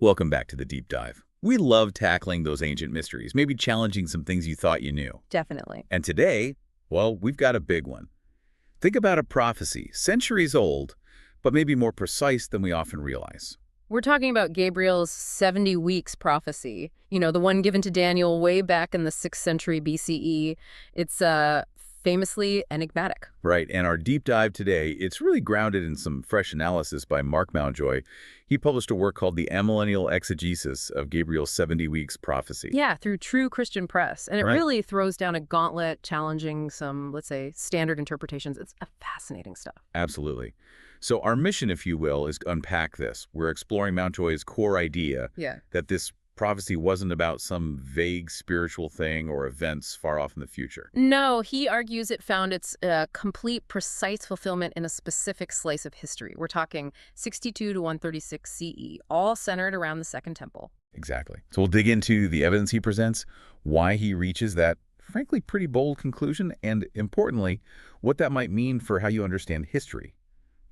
Welcome back to the Deep Dive. We love tackling those ancient mysteries, maybe challenging some things you thought you knew. Definitely. And today, well, we've got a big one. Think about a prophecy, centuries old, but maybe more precise than we often realize. We're talking about Gabriel's 70 weeks prophecy, the one given to Daniel way back in the 6th century BCE. It's famously enigmatic. Right, and our deep dive today, it's really grounded in some fresh analysis by Mark Mountjoy. He published a work called the Amillennial Exegesis of Gabriel's 70 weeks prophecy. Yeah, through True Christian Press. And it Right. really throws down a gauntlet challenging some, let's say, standard interpretations. It's fascinating stuff. Absolutely. So our mission, if you will, is to unpack this. We're exploring Mountjoy's core idea that this prophecy wasn't about some vague spiritual thing or events far off in the future. No, he argues it found its complete, precise fulfillment in a specific slice of history. We're talking 62 to 136 CE, all centered around the Second Temple. Exactly. So we'll dig into the evidence he presents, why he reaches that, frankly, pretty bold conclusion, and importantly, what that might mean for how you understand history,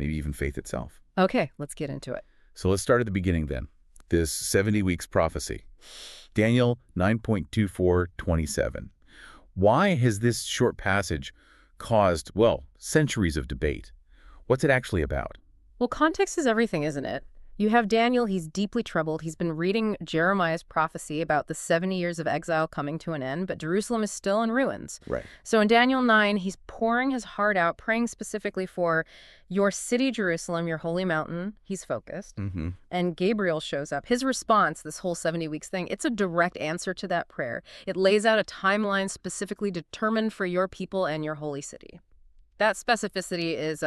maybe even faith itself. Okay, let's get into it. So let's start at the beginning then. This 70 weeks prophecy. Daniel 9.24:27. Why has this short passage caused, well, centuries of debate? What's it actually about? Well, context is everything, isn't it? You have Daniel, he's deeply troubled. He's been reading Jeremiah's prophecy about the 70 years of exile coming to an end, but Jerusalem is still in ruins. Right. So in Daniel 9, he's pouring his heart out, praying specifically for your city, Jerusalem, your holy mountain. He's focused. And Gabriel shows up. His response, this whole 70 weeks thing, it's a direct answer to that prayer. It lays out a timeline specifically determined for your people and your holy city. That specificity is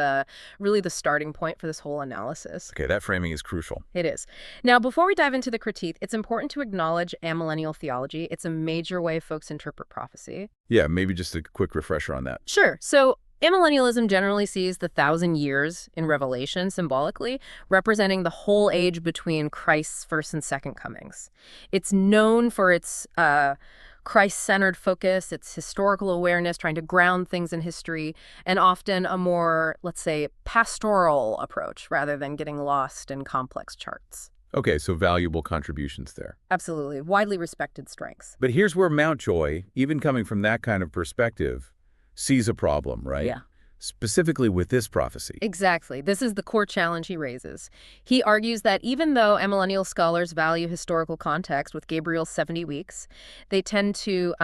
really the starting point for this whole analysis. Okay, that framing is crucial. It is. Now, before we dive into the critique, it's important to acknowledge amillennial theology. It's a major way folks interpret prophecy. Yeah, maybe just a quick refresher on that. Sure. So amillennialism generally sees the 1,000 years in Revelation symbolically representing the whole age between Christ's first and second comings. It's known for its Christ-centered focus, its historical awareness, trying to ground things in history, and often a more, let's say, pastoral approach rather than getting lost in complex charts. Okay, so valuable contributions there. Absolutely. Widely respected strengths. But here's where Mountjoy, even coming from that kind of perspective, sees a problem, right? Yeah. Specifically with this prophecy. Exactly. This is the core challenge he raises. He argues that even though amillennial scholars value historical context with Gabriel's 70 weeks, they tend to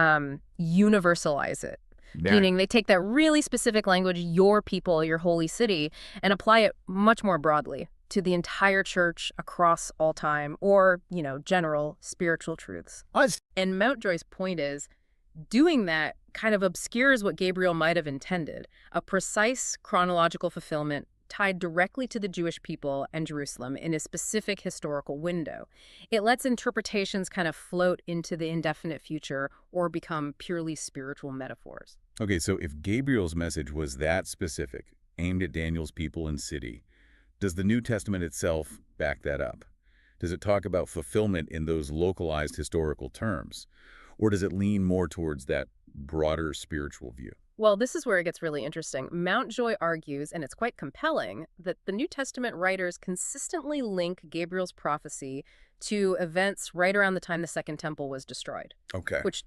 universalize it. Meaning they take that really specific language, your people, your holy city, and apply it much more broadly to the entire church across all time or, general spiritual truths. And Mountjoy's point is, doing that kind of obscures what Gabriel might have intended, a precise chronological fulfillment tied directly to the Jewish people and Jerusalem in a specific historical window. It lets interpretations kind of float into the indefinite future or become purely spiritual metaphors. Okay, so if Gabriel's message was that specific, aimed at Daniel's people and city, does the New Testament itself back that up? Does it talk about fulfillment in those localized historical terms? Or does it lean more towards that broader spiritual view? Well, this is where it gets really interesting. Mountjoy argues, and it's quite compelling, that the New Testament writers consistently link Gabriel's prophecy to events right around the time the Second Temple was destroyed. Okay. Which,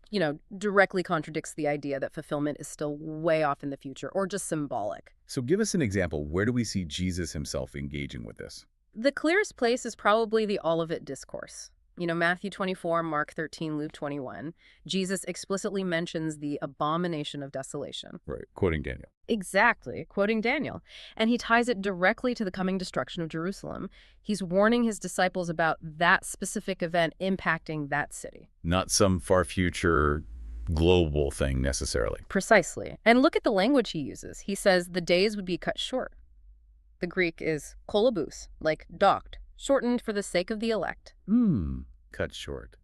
directly contradicts the idea that fulfillment is still way off in the future or just symbolic. So give us an example. Where do we see Jesus himself engaging with this? The clearest place is probably the Olivet Discourse. Matthew 24, Mark 13, Luke 21, Jesus explicitly mentions the abomination of desolation. Right, quoting Daniel. Exactly, quoting Daniel. And he ties it directly to the coming destruction of Jerusalem. He's warning his disciples about that specific event impacting that city. Not some far future global thing necessarily. Precisely. And look at the language he uses. He says the days would be cut short. The Greek is kolobus, like docked, shortened for the sake of the elect. Cut short.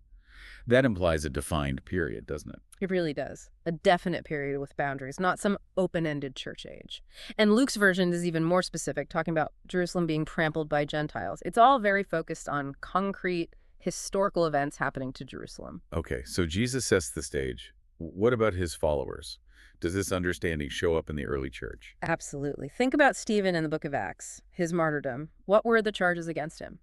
That implies a defined period, doesn't it? It really does. A definite period with boundaries, not some open-ended church age. And Luke's version is even more specific, talking about Jerusalem being trampled by Gentiles. It's all very focused on concrete historical events happening to Jerusalem. Okay, so Jesus sets the stage. What about his followers? Does this understanding show up in the early church? Absolutely. Think about Stephen in the book of Acts, his martyrdom. What were the charges against him?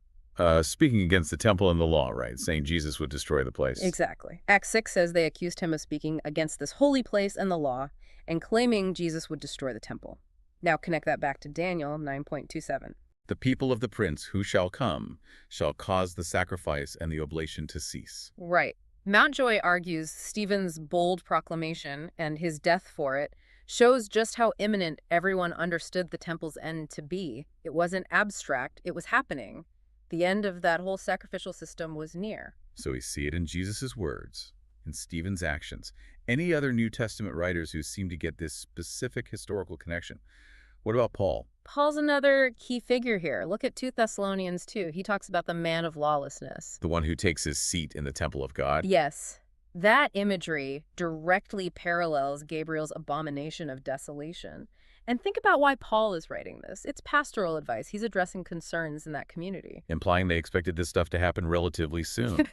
speaking against the temple and the law, right? Saying Jesus would destroy the place. Exactly. Acts 6 says they accused him of speaking against this holy place and the law and claiming Jesus would destroy the temple. Now connect that back to Daniel 9.27. The people of the prince who shall come shall cause the sacrifice and the oblation to cease. Right. Mountjoy argues Stephen's bold proclamation and his death for it shows just how imminent everyone understood the temple's end to be. It wasn't abstract, it was happening. The end of that whole sacrificial system was near. So we see it in Jesus' words, in Stephen's actions. Any other New Testament writers who seem to get this specific historical connection? What about Paul? Paul's another key figure here. Look at 2 Thessalonians 2. He talks about the man of lawlessness. The one who takes his seat in the temple of God? Yes. That imagery directly parallels Gabriel's abomination of desolation. And think about why Paul is writing this. It's pastoral advice. He's addressing concerns in that community. Implying they expected this stuff to happen relatively soon,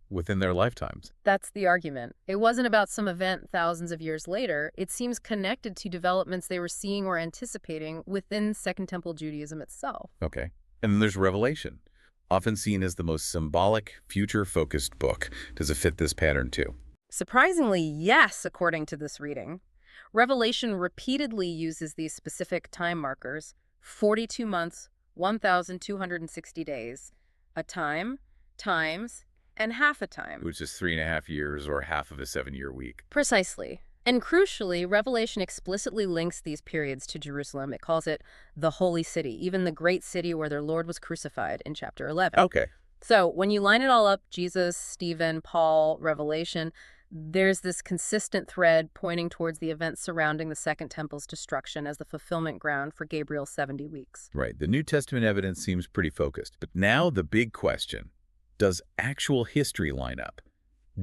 within their lifetimes. That's the argument. It wasn't about some event thousands of years later. It seems connected to developments they were seeing or anticipating within Second Temple Judaism itself. Okay. And then there's Revelation, often seen as the most symbolic, future-focused book. Does it fit this pattern too? Surprisingly, yes, according to this reading. Revelation repeatedly uses these specific time markers, 42 months, 1,260 days, a time, times, and half a time. Which is 3.5 years or half of a 7-year week. Precisely. And crucially, Revelation explicitly links these periods to Jerusalem. It calls it the Holy City, even the great city where their Lord was crucified in chapter 11. Okay. So when you line it all up, Jesus, Stephen, Paul, Revelation, there's this consistent thread pointing towards the events surrounding the Second Temple's destruction as the fulfillment ground for Gabriel's 70 weeks. Right. The New Testament evidence seems pretty focused. But now the big question, does actual history line up?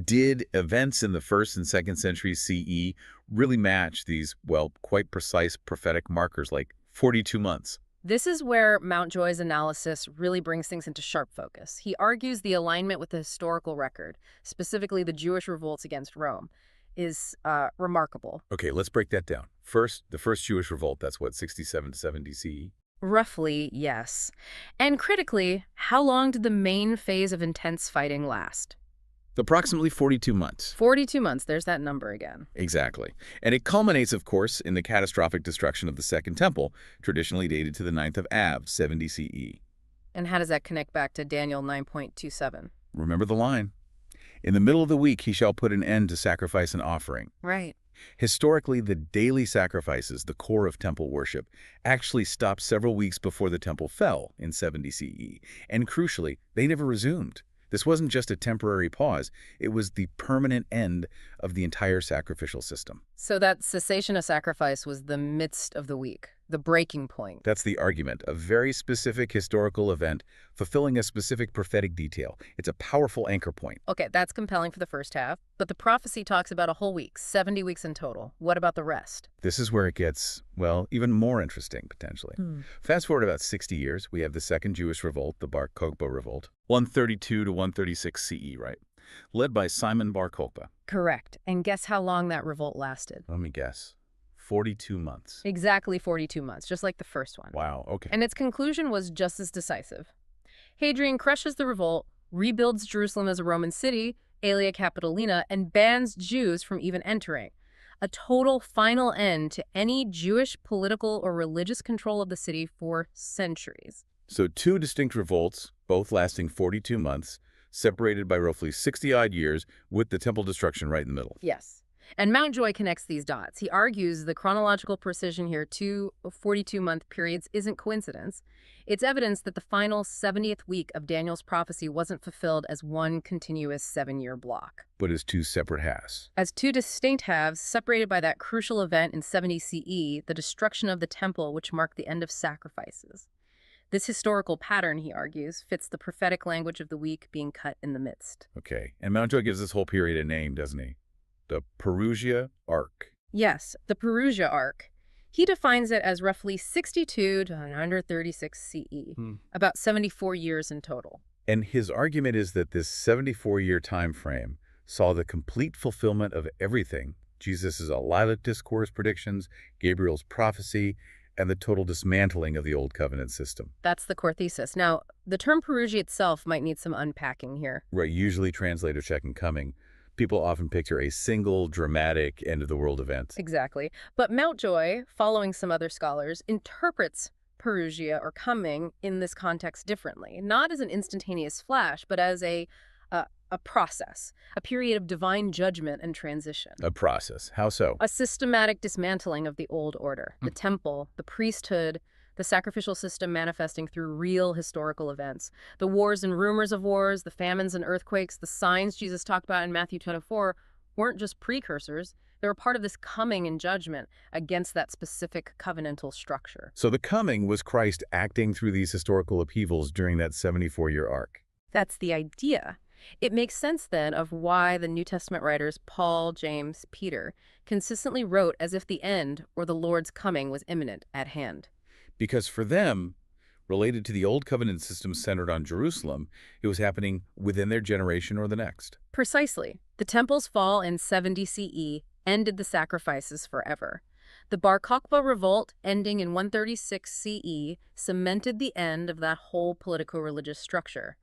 Did events in the 1st and 2nd century CE really match these, well, quite precise prophetic markers like 42 months? This is where Mountjoy's analysis really brings things into sharp focus. He argues the alignment with the historical record, specifically the Jewish revolts against Rome, is remarkable. Okay, let's break that down. First, the first Jewish revolt, that's what, 67 to 70 CE? Roughly, yes. And critically, how long did the main phase of intense fighting last? Approximately 42 months. 42 months, there's that number again. Exactly. And it culminates, of course, in the catastrophic destruction of the Second Temple, traditionally dated to the 9th of Av, 70 CE. And how does that connect back to Daniel 9.27? Remember the line. In the middle of the week, he shall put an end to sacrifice and offering. Right. Historically, the daily sacrifices, the core of temple worship, actually stopped several weeks before the temple fell in 70 CE. And crucially, they never resumed. This wasn't just a temporary pause. It was the permanent end of the entire sacrificial system. So that cessation of sacrifice was the midst of the week, the breaking point. That's the argument, a very specific historical event fulfilling a specific prophetic detail. It's a powerful anchor point. Okay, that's compelling for the first half, but the prophecy talks about a whole week, 70 weeks in total. What about the rest? This is where it gets, well, even more interesting, potentially. Fast forward about 60 years, we have the Second Jewish Revolt, the Bar Kokhba Revolt, 132 to 136 CE, right? Led by Simon Bar Kokhba. Correct. And guess how long that revolt lasted? Let me guess. 42 months. Exactly 42 months, just like the first one. Wow, okay. And its conclusion was just as decisive. Hadrian crushes the revolt, rebuilds Jerusalem as a Roman city, Aelia Capitolina, and bans Jews from even entering. A total final end to any Jewish political or religious control of the city for centuries. So 2 distinct revolts, both lasting 42 months, separated by roughly 60-odd years, with the temple destruction right in the middle. Yes. And Mountjoy connects these dots. He argues the chronological precision here, 2 42-month periods, isn't coincidence. It's evidence that the final 70th week of Daniel's prophecy wasn't fulfilled as one continuous 7-year block, But as 2 separate halves. as 2 distinct halves separated by that crucial event in 70 CE, the destruction of the temple, which marked the end of sacrifices. This historical pattern, he argues, fits the prophetic language of the week being cut in the midst. Okay, and Mountjoy gives this whole period a name, doesn't he? The Parousia Arc. Yes, the Parousia Arc. He defines it as roughly 62 to 136 CE, about 74 years in total. And his argument is that this 74-year time frame saw the complete fulfillment of everything, Jesus' Olivet Discourse predictions, Gabriel's prophecy, and the total dismantling of the Old Covenant system. That's the core thesis. Now, the term Parousia itself might need some unpacking here. Right, usually translated second coming. People often picture a single, dramatic, end-of-the-world event. Exactly. But Mountjoy, following some other scholars, interprets Parousia or coming in this context differently, not as an instantaneous flash, but as a process, a period of divine judgment and transition. A process. How so? A systematic dismantling of the old order, the temple, the priesthood, the sacrificial system manifesting through real historical events. The wars and rumors of wars, the famines and earthquakes, the signs Jesus talked about in Matthew 24 weren't just precursors. They were part of this coming in judgment against that specific covenantal structure. So the coming was Christ acting through these historical upheavals during that 74-year arc. That's the idea. It makes sense then of why the New Testament writers Paul, James, Peter consistently wrote as if the end or the Lord's coming was imminent at hand. Because for them, related to the Old Covenant system centered on Jerusalem, it was happening within their generation or the next. Precisely. The temple's fall in 70 CE ended the sacrifices forever. The Bar Kokhba revolt, ending in 136 CE, cemented the end of that whole politico-religious structure.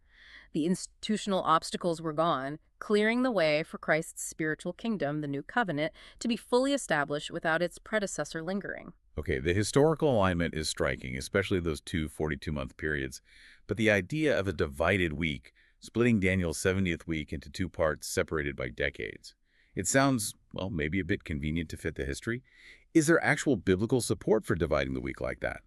The institutional obstacles were gone, clearing the way for Christ's spiritual kingdom, the New Covenant, to be fully established without its predecessor lingering. Okay, the historical alignment is striking, especially those two 42-month periods. But the idea of a divided week, splitting Daniel's 70th week into two parts separated by decades, it sounds, well, maybe a bit convenient to fit the history. Is there actual biblical support for dividing the week like that?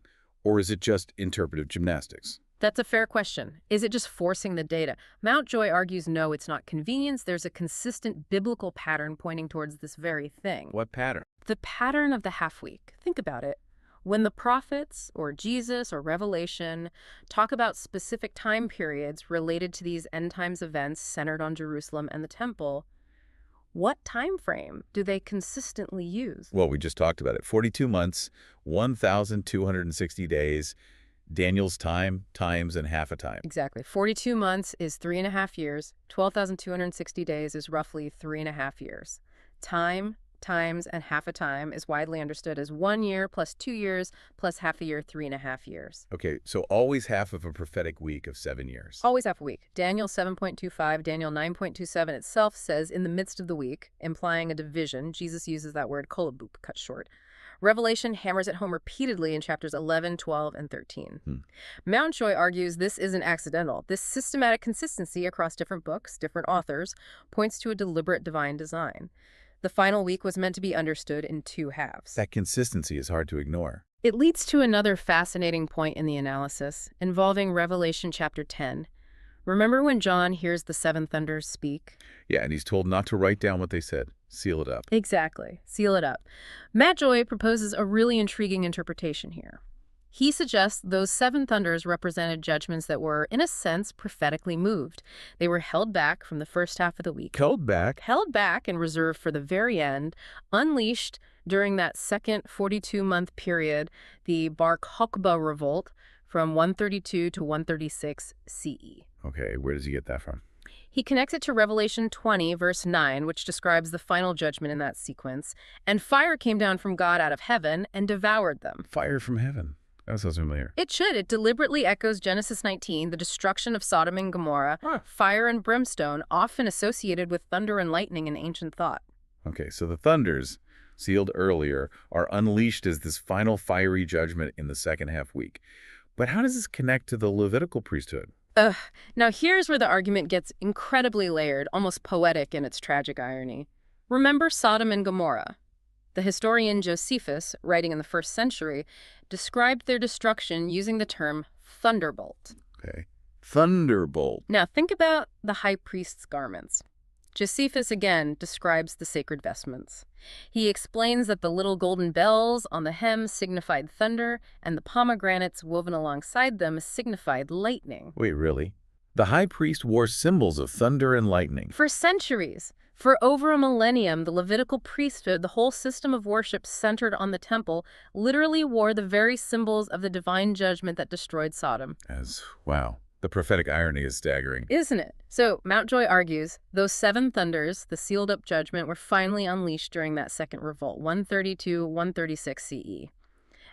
Or is it just interpretive gymnastics? That's a fair question. Is it just forcing the data? Mountjoy argues no, it's not convenience. There's a consistent biblical pattern pointing towards this very thing. What pattern? The pattern of the half week. Think about it. When the prophets or Jesus or Revelation talk about specific time periods related to these end times events centered on Jerusalem and the temple, what time frame do they consistently use? Well, we just talked about it. 42 months, 1,260 days, Daniel's time, times, and half a time. Exactly. 42 months is 3.5 years. 12,260 days is roughly 3.5 years. Time, times, and half a time is widely understood as 1 year plus 2 years plus half a year, 3.5 years. Okay, so always half of a prophetic week of 7 years. Always half a week. Daniel 7.25, Daniel 9.27 itself says in the midst of the week, implying a division. Jesus uses that word kolabuk, cut short. Revelation hammers it home repeatedly in chapters 11, 12, and 13. Mountjoy argues this isn't accidental. This systematic consistency across different books, different authors, points to a deliberate divine design. The final week was meant to be understood in two halves. That consistency is hard to ignore. It leads to another fascinating point in the analysis, involving Revelation chapter 10. Remember when John hears the seven thunders speak? Yeah, and he's told not to write down what they said. Seal it up. Exactly. Seal it up. Mountjoy proposes a really intriguing interpretation here. He suggests those seven thunders represented judgments that were, in a sense, prophetically moved. They were held back from the first half of the week. Held back? Held back and reserved for the very end, unleashed during that second 42-month period, the Bar Kokhba revolt from 132 to 136 CE. Okay, where does he get that from? He connects it to Revelation 20, verse 9, which describes the final judgment in that sequence. And fire came down from God out of heaven and devoured them. Fire from heaven. That sounds familiar. It should. It deliberately echoes Genesis 19, the destruction of Sodom and Gomorrah, fire and brimstone, often associated with thunder and lightning in ancient thought. Okay, so the thunders, sealed earlier, are unleashed as this final fiery judgment in the second half week. But how does this connect to the Levitical priesthood? Now here's where the argument gets incredibly layered, almost poetic in its tragic irony. Remember Sodom and Gomorrah? The historian Josephus, writing in the 1st century, described their destruction using the term thunderbolt. Okay. Thunderbolt. Now think about the high priest's garments. Josephus again describes the sacred vestments. He explains that the little golden bells on the hem signified thunder, and the pomegranates woven alongside them signified lightning. Wait, really? The high priest wore symbols of thunder and lightning. For centuries. For over a millennium, the Levitical priesthood, the whole system of worship centered on the temple, literally wore the very symbols of the divine judgment that destroyed Sodom. Wow. The prophetic irony is staggering. Isn't it? So, Mountjoy argues, those seven thunders, the sealed-up judgment, were finally unleashed during that second revolt, 132-136 CE.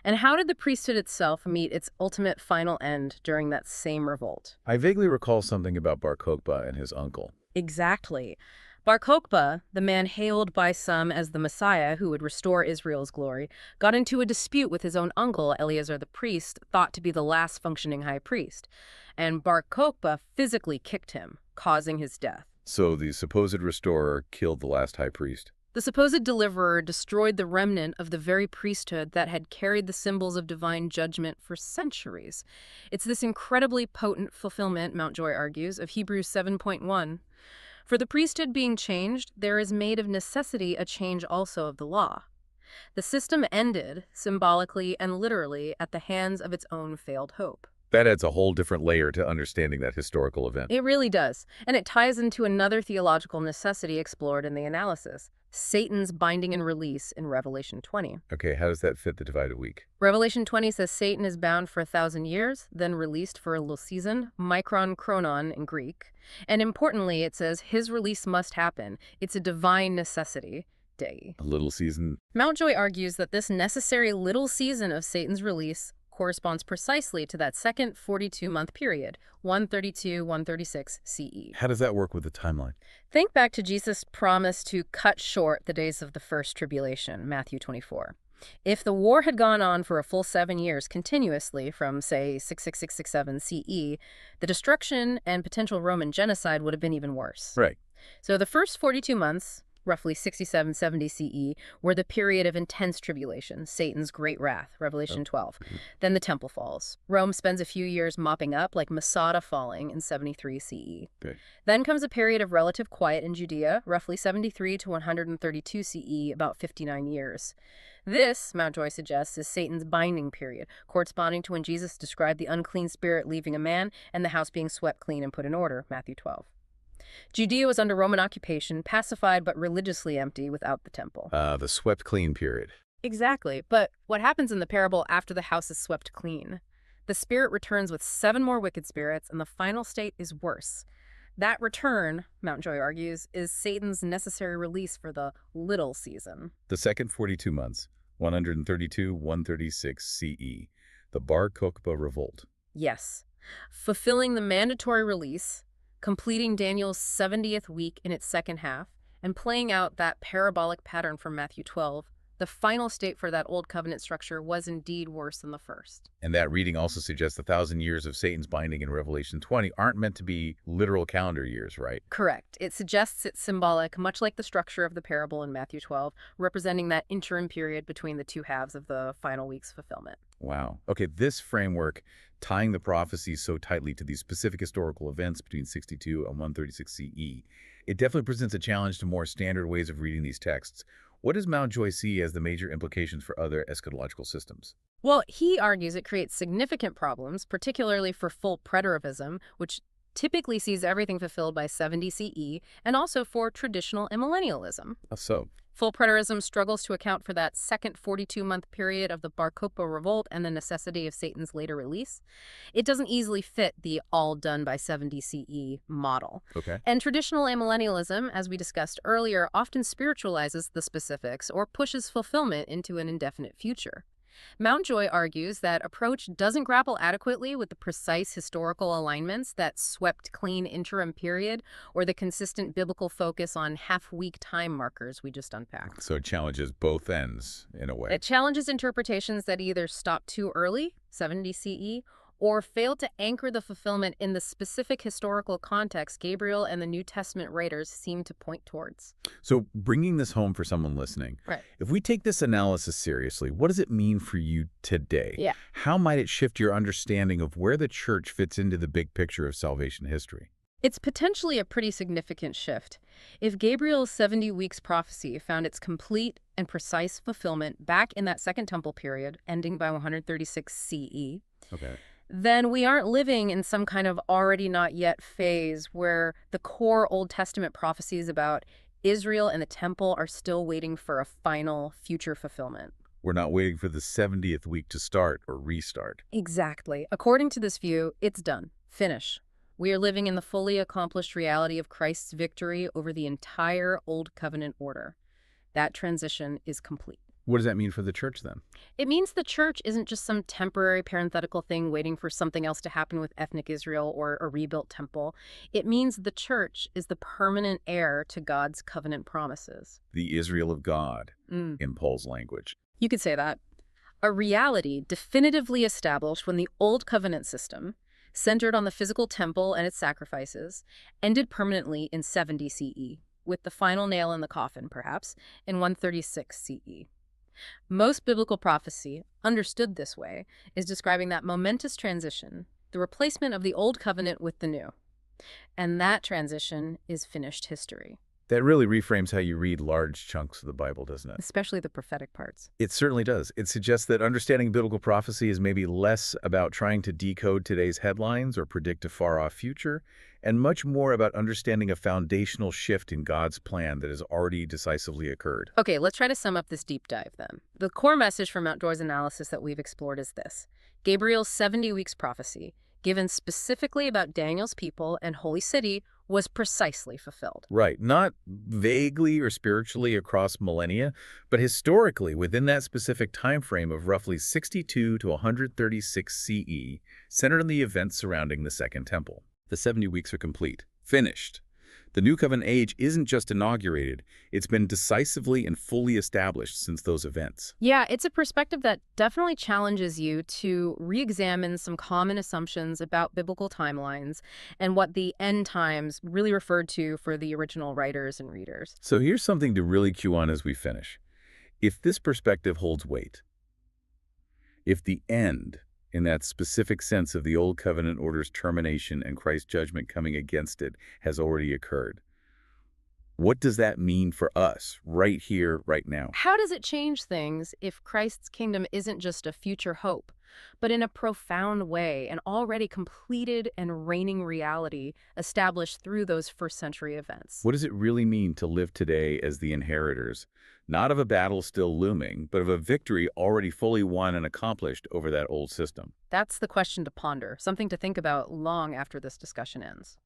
And how did the priesthood itself meet its ultimate final end during that same revolt? I vaguely recall something about Bar Kokhba and his uncle. Exactly. Bar Kokhba, the man hailed by some as the Messiah who would restore Israel's glory, got into a dispute with his own uncle, Eleazar the priest, thought to be the last functioning high priest. And Bar Kokhba physically kicked him, causing his death. So the supposed restorer killed the last high priest. The supposed deliverer destroyed the remnant of the very priesthood that had carried the symbols of divine judgment for centuries. It's this incredibly potent fulfillment, Mountjoy argues, of Hebrews 7.1. For the priesthood being changed, there is made of necessity a change also of the law. The system ended, symbolically and literally, at the hands of its own failed hope. That adds a whole different layer to understanding that historical event. It really does, and it ties into another theological necessity explored in the analysis, Satan's binding and release in Revelation 20. Okay, how does that fit the divided week? Revelation 20 says Satan is bound for 1,000 years, then released for a little season, micron chronon in Greek. And importantly, it says his release must happen. It's a divine necessity. Dei. A little season? Mountjoy argues that this necessary little season of Satan's release corresponds precisely to that second 42-month period, 132-136 CE. How does that work with the timeline? Think back to Jesus' promise to cut short the days of the first tribulation, Matthew 24. If the war had gone on for a full 7 years continuously from, say, 66667 CE, the destruction and potential Roman genocide would have been even worse. Right. So the first 42 months, roughly 6770 CE, were the period of intense tribulation, Satan's great wrath, Revelation 12. Then the temple falls. Rome spends a few years mopping up, like Masada falling in 73 CE. Okay. Then comes a period of relative quiet in Judea, roughly 73 to 132 CE, about 59 years. This, Mountjoy suggests, is Satan's binding period, corresponding to when Jesus described the unclean spirit leaving a man and the house being swept clean and put in order, Matthew 12. Judea was under Roman occupation, pacified but religiously empty without the temple. The swept clean period. Exactly, but what happens in the parable after the house is swept clean? The spirit returns with 7 more wicked spirits, and the final state is worse. That return, Mountjoy argues, is Satan's necessary release for the little season. The second 42 months, 132-136 CE, the Bar Kokhba revolt. Yes. Fulfilling the mandatory release, completing Daniel's 70th week in its second half, and playing out that parabolic pattern from Matthew 12, the final state for that old covenant structure was indeed worse than the first. And that reading also suggests the 1,000 years of Satan's binding in Revelation 20 aren't meant to be literal calendar years, right? Correct. It suggests it's symbolic, much like the structure of the parable in Matthew 12, representing that interim period between the two halves of the final week's fulfillment. Wow. Okay, this framework, tying the prophecies so tightly to these specific historical events between 62 and 136 CE, it definitely presents a challenge to more standard ways of reading these texts. What does Mountjoy see as the major implications for other eschatological systems? Well, he argues it creates significant problems, particularly for full preterivism, which typically sees everything fulfilled by 70 CE, and also for traditional amillennialism. How so? Full preterism struggles to account for that second 42-month period of the Bar Kokhba revolt and the necessity of Satan's later release. It doesn't easily fit the all done by 70 CE model. Okay. And traditional amillennialism, as we discussed earlier, often spiritualizes the specifics or pushes fulfillment into an indefinite future. Mountjoy argues that approach doesn't grapple adequately with the precise historical alignments, that swept clean interim period, or the consistent biblical focus on half-week time markers we just unpacked. So it challenges both ends, in a way. It challenges interpretations that either stop too early, 70 CE, or fail to anchor the fulfillment in the specific historical context Gabriel and the New Testament writers seem to point towards. So bringing this home for someone listening, Right. if we take this analysis seriously, what does it mean for you today? Yeah. How might it shift your understanding of where the church fits into the big picture of salvation history? It's potentially a pretty significant shift. If Gabriel's 70 weeks prophecy found its complete and precise fulfillment back in that Second Temple period, ending by 136 CE, Okay. then we aren't living in some kind of already not yet phase where the core Old Testament prophecies about Israel and the temple are still waiting for a final future fulfillment. We're not waiting for the 70th week to start or restart. Exactly. According to this view, it's done. Finish. We are living in the fully accomplished reality of Christ's victory over the entire Old Covenant order. That transition is complete. What does that mean for the church then? It means the church isn't just some temporary parenthetical thing waiting for something else to happen with ethnic Israel or a rebuilt temple. It means the church is the permanent heir to God's covenant promises. The Israel of God, Mm. in Paul's language. You could say that. A reality definitively established when the Old Covenant system, centered on the physical temple and its sacrifices, ended permanently in 70 CE, with the final nail in the coffin, perhaps, in 136 CE. Most biblical prophecy, understood this way, is describing that momentous transition, the replacement of the Old Covenant with the New. And that transition is finished history, That really reframes how you read large chunks of the Bible, doesn't it? especially the prophetic parts. It certainly does. It suggests that understanding biblical prophecy is maybe less about trying to decode today's headlines or predict a far-off future, and much more about understanding a foundational shift in God's plan that has already decisively occurred. Okay, let's try to sum up this deep dive then. The core message from Outdoors analysis that we've explored is this. Gabriel's 70 weeks prophecy, given specifically about Daniel's people and holy city, was precisely fulfilled. Right, not vaguely or spiritually across millennia, but historically within that specific time frame of roughly 62 to 136 CE, centered on the events surrounding the Second Temple. The 70 weeks are complete. Finished. The New Covenant age isn't just inaugurated, it's been decisively and fully established since those events. Yeah, it's a perspective that definitely challenges you to re-examine some common assumptions about biblical timelines and what the end times really referred to for the original writers and readers. So here's something to really chew on as we finish. If this perspective holds weight, if the end, in that specific sense of the Old Covenant order's termination and Christ's judgment coming against it, has already occurred, what does that mean for us, right here, right now? How does it change things if Christ's kingdom isn't just a future hope, but in a profound way an already completed and reigning reality established through those first-century events? What does it really mean to live today as the inheritors, not of a battle still looming, but of a victory already fully won and accomplished over that old system? That's the question to ponder, something to think about long after this discussion ends.